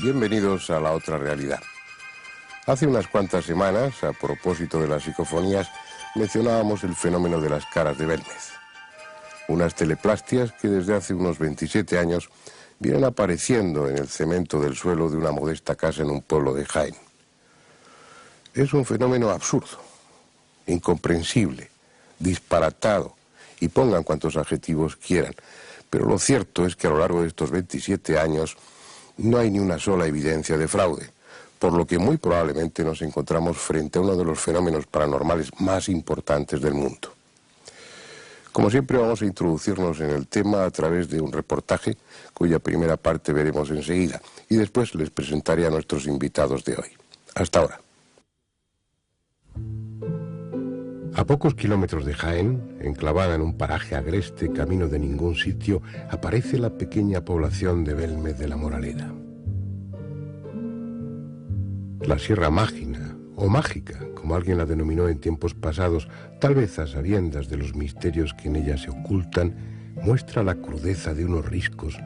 Bienvenidos a La Otra Realidad. Hace unas cuantas semanas, a propósito de las psicofonías, mencionábamos el fenómeno de las caras de Belmez. Unas teleplastias que desde hace unos 27 años vienen apareciendo en el cemento del suelo de una modesta casa en un pueblo de Jaén. Es un fenómeno absurdo, incomprensible, disparatado, y pongan cuantos adjetivos quieran. Pero lo cierto es que a lo largo de estos 27 años no hay ni una sola evidencia de fraude, por lo que muy probablemente nos encontramos frente a uno de los fenómenos paranormales más importantes del mundo. Como siempre, vamos a introducirnos en el tema a través de un reportaje cuya primera parte veremos enseguida, y después les presentaré a nuestros invitados de hoy. Hasta ahora. A pocos kilómetros de Jaén, enclavada en un paraje agreste camino de ningún sitio, aparece la pequeña población de Belmez de la Moraleda. La Sierra Mágina, o Mágica, como alguien la denominó en tiempos pasados, tal vez a sabiendas de los misterios que en ella se ocultan, muestra la crudeza de unos riscos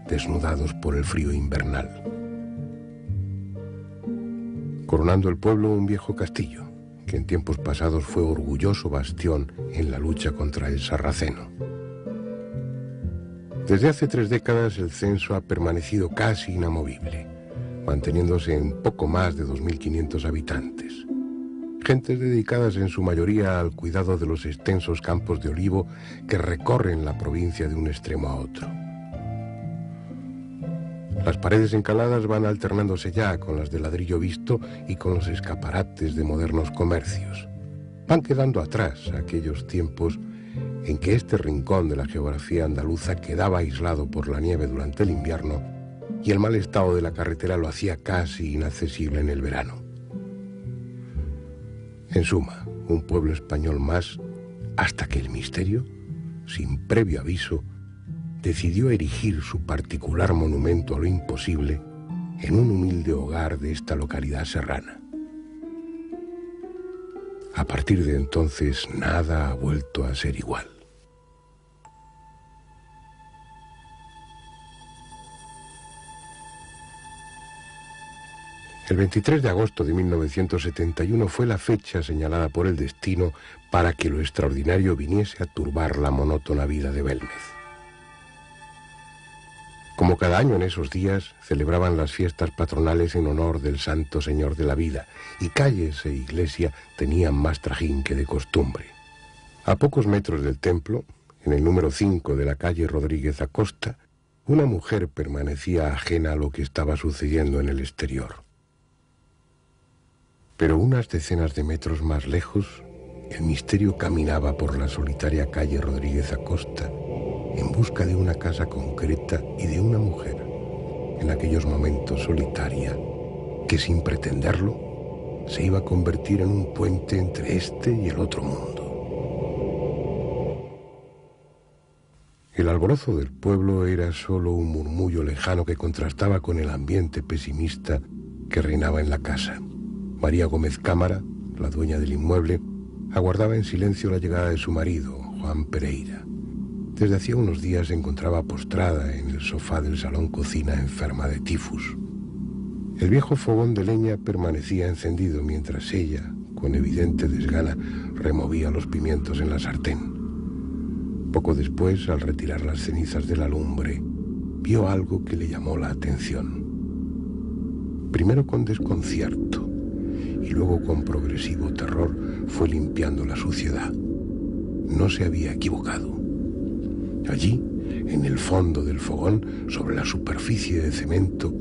desnudados por el frío invernal. Coronando el pueblo, un viejo castillo, que en tiempos pasados fue orgulloso bastión en la lucha contra el sarraceno. Desde hace 3 décadas el censo ha permanecido casi inamovible, manteniéndose en poco más de 2.500 habitantes. Gentes dedicadas en su mayoría al cuidado de los extensos campos de olivo que recorren la provincia de un extremo a otro. Las paredes encaladas van alternándose ya con las de ladrillo visto y con los escaparates de modernos comercios. Van quedando atrás aquellos tiempos en que este rincón de la geografía andaluza quedaba aislado por la nieve durante el invierno y el mal estado de la carretera lo hacía casi inaccesible en el verano. En suma, un pueblo español más, hasta que el misterio, sin previo aviso, decidió erigir su particular monumento a lo imposible en un humilde hogar de esta localidad serrana. A partir de entonces, nada ha vuelto a ser igual. El 23 de agosto de 1971 fue la fecha señalada por el destino para que lo extraordinario viniese a turbar la monótona vida de Belmez. Como cada año en esos días, celebraban las fiestas patronales en honor del Santo Señor de la Vida, y calles e iglesia tenían más trajín que de costumbre. A pocos metros del templo, en el número 5 de la calle Rodríguez Acosta, una mujer permanecía ajena a lo que estaba sucediendo en el exterior. Pero unas decenas de metros más lejos, el misterio caminaba por la solitaria calle Rodríguez Acosta, en busca de una casa concreta y de una mujer, en aquellos momentos solitaria, que sin pretenderlo, se iba a convertir en un puente entre este y el otro mundo. El alborozo del pueblo era solo un murmullo lejano que contrastaba con el ambiente pesimista que reinaba en la casa. María Gómez Cámara, la dueña del inmueble, aguardaba en silencio la llegada de su marido, Juan Pereira. Desde hacía unos días se encontraba postrada en el sofá del salón cocina enferma de tifus. El viejo fogón de leña permanecía encendido mientras ella, con evidente desgana, removía los pimientos en la sartén. Poco después, al retirar las cenizas de la lumbre, vio algo que le llamó la atención. Primero con desconcierto y luego con progresivo terror fue limpiando la suciedad. No se había equivocado. Allí, en el fondo del fogón, sobre la superficie de cemento,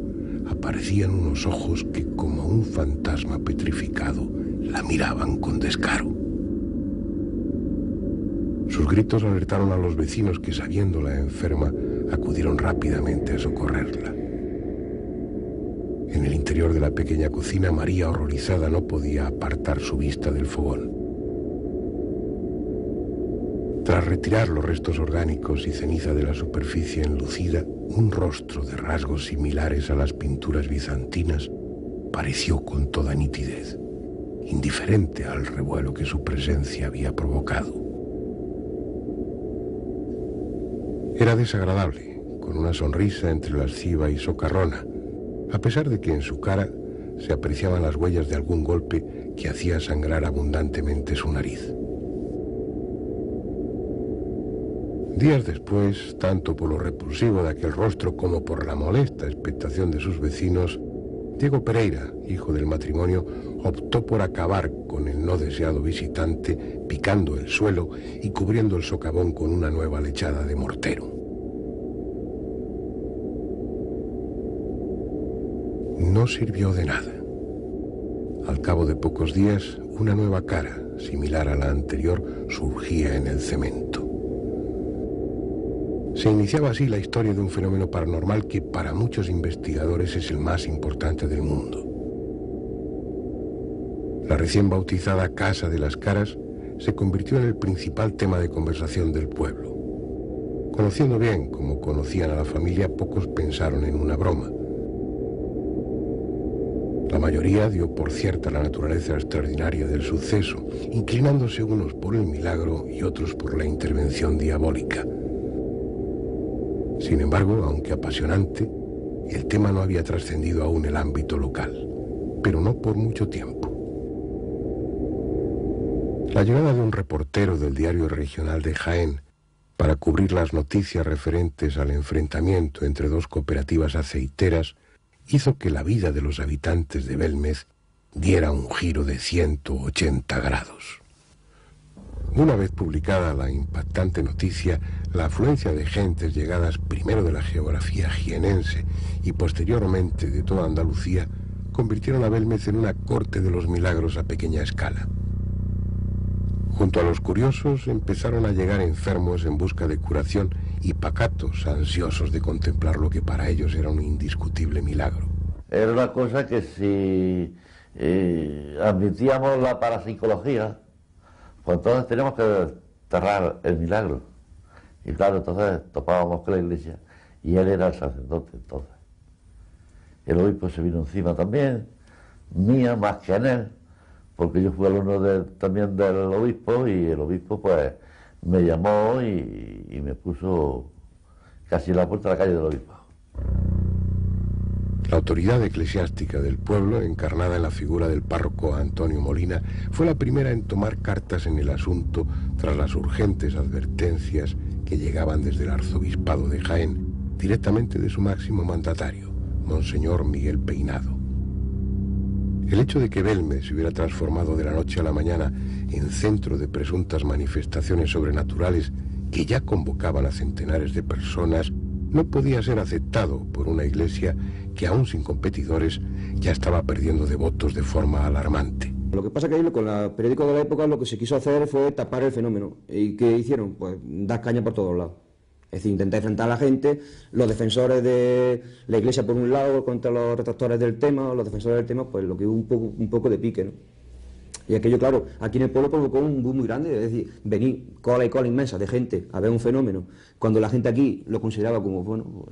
aparecían unos ojos que, como un fantasma petrificado, la miraban con descaro. Sus gritos alertaron a los vecinos que, sabiéndola enferma, acudieron rápidamente a socorrerla. En el interior de la pequeña cocina, María, horrorizada, no podía apartar su vista del fogón. Tras retirar los restos orgánicos y ceniza de la superficie enlucida, un rostro de rasgos similares a las pinturas bizantinas pareció con toda nitidez, indiferente al revuelo que su presencia había provocado. Era desagradable, con una sonrisa entre lasciva y socarrona, a pesar de que en su cara se apreciaban las huellas de algún golpe que hacía sangrar abundantemente su nariz. Días después, tanto por lo repulsivo de aquel rostro como por la molesta expectación de sus vecinos, Diego Pereira, hijo del matrimonio, optó por acabar con el no deseado visitante, picando el suelo y cubriendo el socavón con una nueva lechada de mortero. No sirvió de nada. Al cabo de pocos días, una nueva cara, similar a la anterior, surgía en el cemento. Se iniciaba así la historia de un fenómeno paranormal que para muchos investigadores es el más importante del mundo. La recién bautizada Casa de las Caras se convirtió en el principal tema de conversación del pueblo. Conociendo bien como conocían a la familia, pocos pensaron en una broma. La mayoría dio por cierta la naturaleza extraordinaria del suceso, inclinándose unos por el milagro y otros por la intervención diabólica. Sin embargo, aunque apasionante, el tema no había trascendido aún el ámbito local, pero no por mucho tiempo. La llegada de un reportero del diario regional de Jaén para cubrir las noticias referentes al enfrentamiento entre dos cooperativas aceiteras hizo que la vida de los habitantes de Belmez diera un giro de 180 grados. Una vez publicada la impactante noticia, la afluencia de gentes llegadas primero de la geografía jienense y posteriormente de toda Andalucía convirtieron a Belmez en una corte de los milagros a pequeña escala. Junto a los curiosos empezaron a llegar enfermos en busca de curación y pacatos ansiosos de contemplar lo que para ellos era un indiscutible milagro. Era una cosa que si admitíamos la parapsicología, pues entonces teníamos que cerrar el milagro. Y claro, entonces topábamos con la iglesia y él era el sacerdote entonces. El obispo se vino encima también, mía más que en él, porque yo fui alumno también del obispo y el obispo pues me llamó y me puso casi en la puerta de la calle del obispo. La autoridad eclesiástica del pueblo, encarnada en la figura del párroco Antonio Molina, fue la primera en tomar cartas en el asunto tras las urgentes advertencias que llegaban desde el arzobispado de Jaén, directamente de su máximo mandatario, Monseñor Miguel Peinado. El hecho de que Belmez se hubiera transformado de la noche a la mañana en centro de presuntas manifestaciones sobrenaturales que ya convocaban a centenares de personas no podía ser aceptado por una iglesia que, aún sin competidores, ya estaba perdiendo devotos de forma alarmante. Lo que pasa que ahí con los periódicos de la época lo que se quiso hacer fue tapar el fenómeno. ¿Y qué hicieron? Pues dar caña por todos lados. Es decir, intentar enfrentar a la gente, los defensores de la iglesia por un lado contra los retractores del tema, los defensores del tema, pues lo que hubo un poco de pique, ¿no? Y aquello, claro, aquí en el pueblo provocó un boom muy grande, es decir, venir cola y cola inmensa de gente a ver un fenómeno, cuando la gente aquí lo consideraba como, bueno,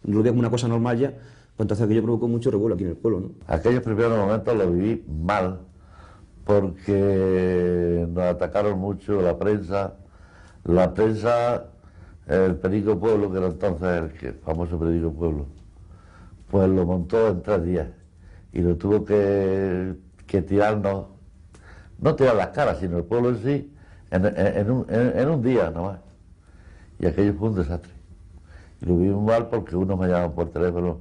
lo veía como una cosa normal ya, pues entonces aquello provocó mucho revuelo aquí en el pueblo, ¿no? Aquellos primeros momentos los viví mal, porque nos atacaron mucho la prensa, el Periódico Pueblo, que era entonces el famoso Periódico Pueblo, pues lo montó en 3 días y lo tuvo que tirarnos, no tirar las caras, sino el pueblo en sí, en un día nomás. Y aquello fue un desastre. Y lo vimos mal porque unos me llamaban por teléfono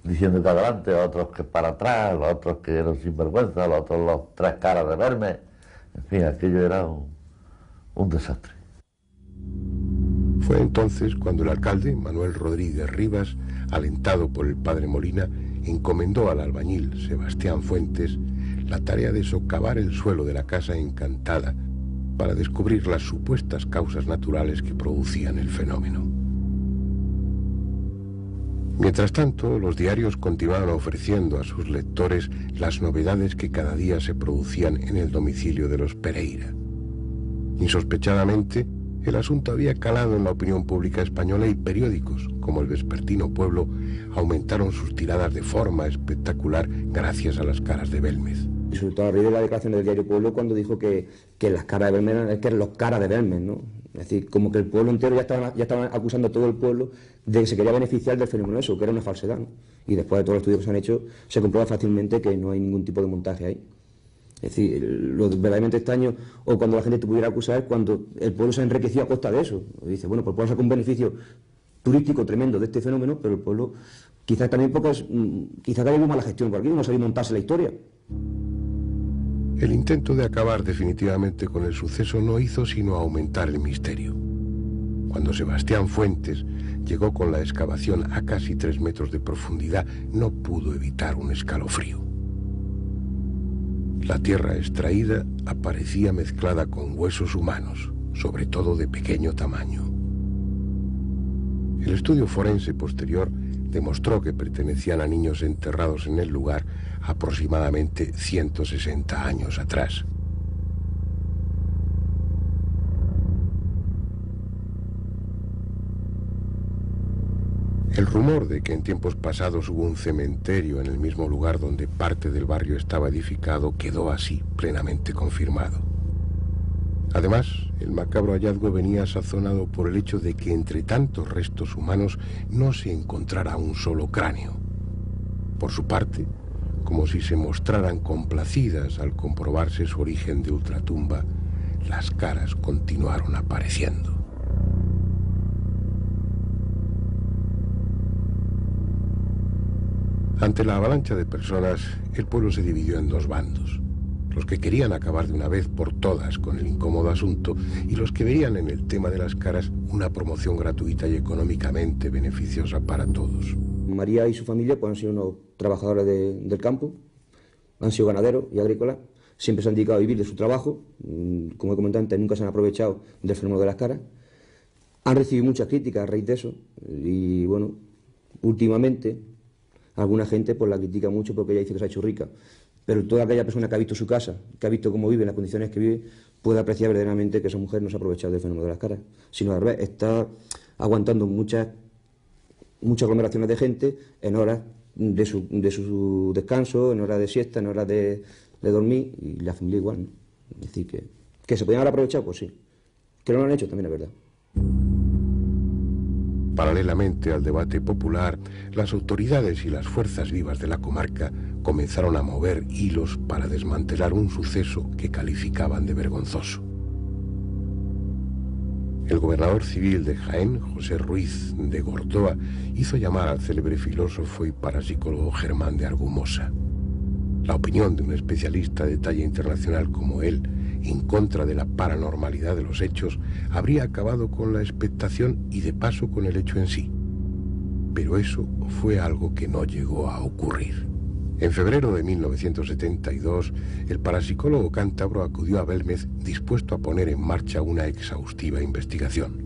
diciendo que adelante, otros que para atrás, los otros que eran sinvergüenza, los otros los 3 caras de verme. En fin, aquello era un desastre. Fue entonces cuando el alcalde, Manuel Rodríguez Rivas, alentado por el padre Molina, encomendó al albañil Sebastián Fuentes la tarea de socavar el suelo de la casa encantada para descubrir las supuestas causas naturales que producían el fenómeno. Mientras tanto, los diarios continuaban ofreciendo a sus lectores las novedades que cada día se producían en el domicilio de los Pereira. Insospechadamente, el asunto había calado en la opinión pública española y periódicos, como el vespertino Pueblo, aumentaron sus tiradas de forma espectacular gracias a las caras de Belmez. Y sobre todo a raíz de la declaración del diario Pueblo, cuando dijo que las caras de Belmes es que eran los caras de Belmes, ¿no? Es decir, como que el pueblo entero ya estaban acusando a todo el pueblo de que se quería beneficiar del fenómeno eso, que era una falsedad, ¿no? Y después de todos los estudios que se han hecho, se comprueba fácilmente que no hay ningún tipo de montaje ahí. Es decir, lo verdaderamente extraño, o cuando la gente te pudiera acusar, es cuando el pueblo se ha enriquecido a costa de eso. Dice, bueno, pues puedo sacar un beneficio turístico tremendo de este fenómeno, pero el pueblo, quizás también quizás haya una mala gestión por aquí, no sabía montarse la historia. El intento de acabar definitivamente con el suceso no hizo sino aumentar el misterio. Cuando Sebastián Fuentes llegó con la excavación a casi 3 metros de profundidad, no pudo evitar un escalofrío. La tierra extraída aparecía mezclada con huesos humanos, sobre todo de pequeño tamaño. El estudio forense posterior demostró que pertenecían a niños enterrados en el lugar aproximadamente 160 años atrás. El rumor de que en tiempos pasados hubo un cementerio en el mismo lugar donde parte del barrio estaba edificado quedó así plenamente confirmado. Además, el macabro hallazgo venía sazonado por el hecho de que entre tantos restos humanos no se encontrara un solo cráneo. Por su parte, como si se mostraran complacidas al comprobarse su origen de ultratumba, las caras continuaron apareciendo. Ante la avalancha de personas, el pueblo se dividió en 2 bandos. Los que querían acabar de una vez por todas con el incómodo asunto y los que veían en el tema de las caras una promoción gratuita y económicamente beneficiosa para todos. María y su familia pues, han sido unos trabajadores del campo, han sido ganaderos y agrícolas, siempre se han dedicado a vivir de su trabajo, como he comentado antes, nunca se han aprovechado del fenómeno de las caras, han recibido muchas críticas a raíz de eso y bueno, últimamente alguna gente pues la critica mucho porque ella dice que se ha hecho rica, pero toda aquella persona que ha visto su casa, que ha visto cómo vive, en las condiciones que vive, puede apreciar verdaderamente que esa mujer no se ha aprovechado del fenómeno de las caras, sino al revés, está aguantando muchas aglomeraciones de gente en horas de su descanso, en horas de siesta, en horas de dormir, y la familia igual, ¿no? Es decir, que se podían haber aprovechado, pues sí. Que no lo han hecho, también es verdad. Paralelamente al debate popular, las autoridades y las fuerzas vivas de la comarca comenzaron a mover hilos para desmantelar un suceso que calificaban de vergonzoso. El gobernador civil de Jaén, José Ruiz de Gordoa, hizo llamar al célebre filósofo y parapsicólogo Germán de Argumosa. La opinión de un especialista de talla internacional como él, en contra de la paranormalidad de los hechos, habría acabado con la expectación y de paso con el hecho en sí. Pero eso fue algo que no llegó a ocurrir. En febrero de 1972, el parapsicólogo cántabro acudió a Belmez dispuesto a poner en marcha una exhaustiva investigación.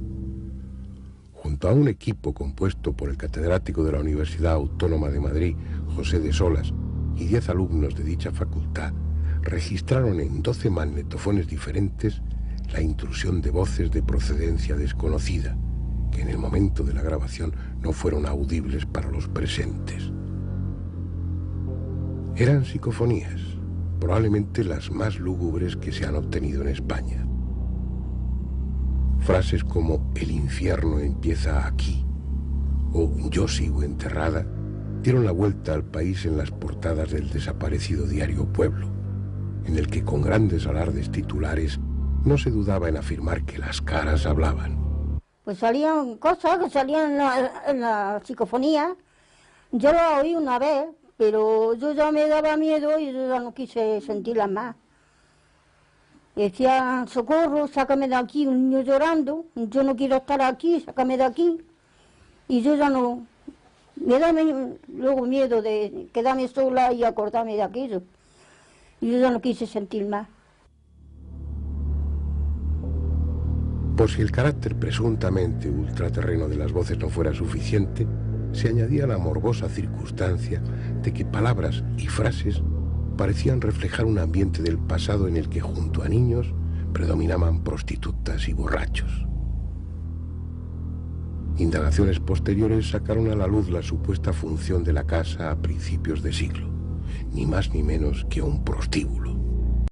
Junto a un equipo compuesto por el catedrático de la Universidad Autónoma de Madrid, José de Solas, y 10 alumnos de dicha facultad, registraron en 12 magnetofones diferentes la intrusión de voces de procedencia desconocida, que en el momento de la grabación no fueron audibles para los presentes. Eran psicofonías, probablemente las más lúgubres que se han obtenido en España. Frases como "el infierno empieza aquí" o "yo sigo enterrada" dieron la vuelta al país en las portadas del desaparecido diario Pueblo, en el que con grandes alardes titulares no se dudaba en afirmar que las caras hablaban. Pues salían cosas que salían en la psicofonía. Yo lo oí una vez, pero yo ya me daba miedo y yo ya no quise sentirlas más. Decía, socorro, sácame de aquí, un niño llorando, yo no quiero estar aquí, sácame de aquí. Y yo ya no, me da luego miedo de quedarme sola y acordarme de aquello. Y yo ya no quise sentir más. Por si el carácter presuntamente ultraterreno de las voces no fuera suficiente, se añadía la morbosa circunstancia de que palabras y frases parecían reflejar un ambiente del pasado en el que junto a niños predominaban prostitutas y borrachos. Indagaciones posteriores sacaron a la luz la supuesta función de la casa a principios de siglo. ni más ni menos que un prostíbulo.